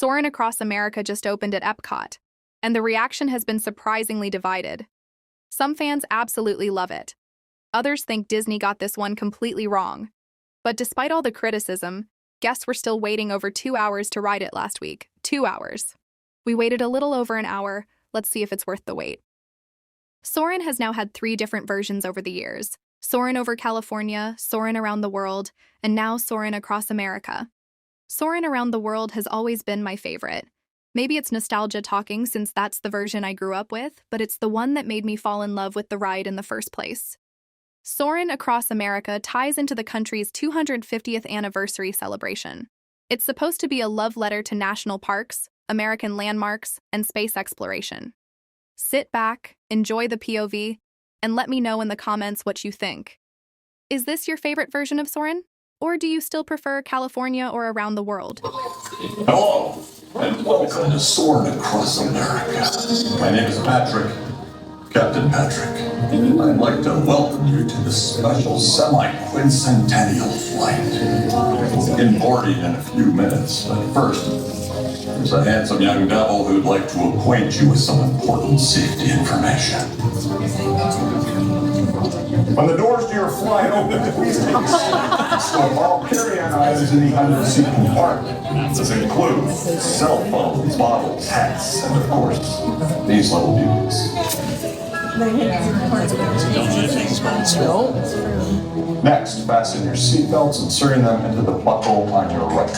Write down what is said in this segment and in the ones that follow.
Soarin Across America just opened at EPCOT, and the reaction has been surprisingly divided. Some fans absolutely love it. Others think Disney got this one completely wrong. But despite all the criticism, guests were still waiting over 2 hours to ride it last week. 2 hours. We waited a little over an hour. Let's see if it's worth the wait. Soarin has now had 3 different versions over the years: Soarin Over California, Soarin Around the World, and now Soarin Across America. Soarin Around the World has always been my favorite. Maybe it's nostalgia talking since that's the version I grew up with, but it's the one that made me fall in love with the ride in the first place. Soarin Across America ties into the country's 250th anniversary celebration. It's supposed to be a love letter to national parks, American landmarks, and space exploration. Sit back, enjoy the POV, and let me know in the comments what you think. Is this your favorite version of Soarin'? Or do you still prefer California or Around the World? Hello, and welcome to Soarin Across America. My name is Patrick, Captain Patrick. I'd like to welcome you to the special semi-quincentennial flight. We'll begin boarding in a few minutes, but first, there's a handsome young devil who'd like to acquaint you with some important safety information. When the doors to your flight open, please take a seat. So all carry-on items in the under-seat compartment. This includes cell phones, bottles, hats, and of course, these little beauties. Next, fasten your seatbelts, inserting them into the buckle on your right.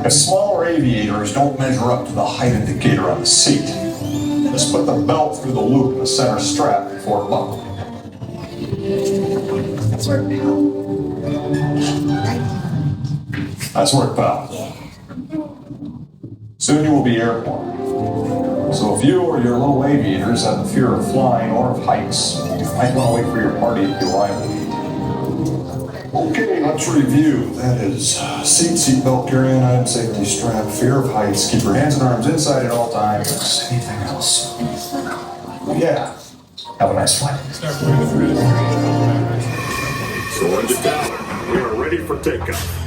If smaller aviators don't measure up to the height indicator on the seat, just put the belt through the loop in the center strap before buckling. That's work, pal. That's work, pal. Soon you will be airborne. So if you or your little aviators have the fear of flying or of heights, you might want to wait for your party at the arrival. Okay, let's review. That is seatbelt, carry-on item, safety strap, fear of heights, keep your hands and arms inside at all times. Anything else? Yeah. Have a nice flight. Soarin to tower. We are ready for takeoff.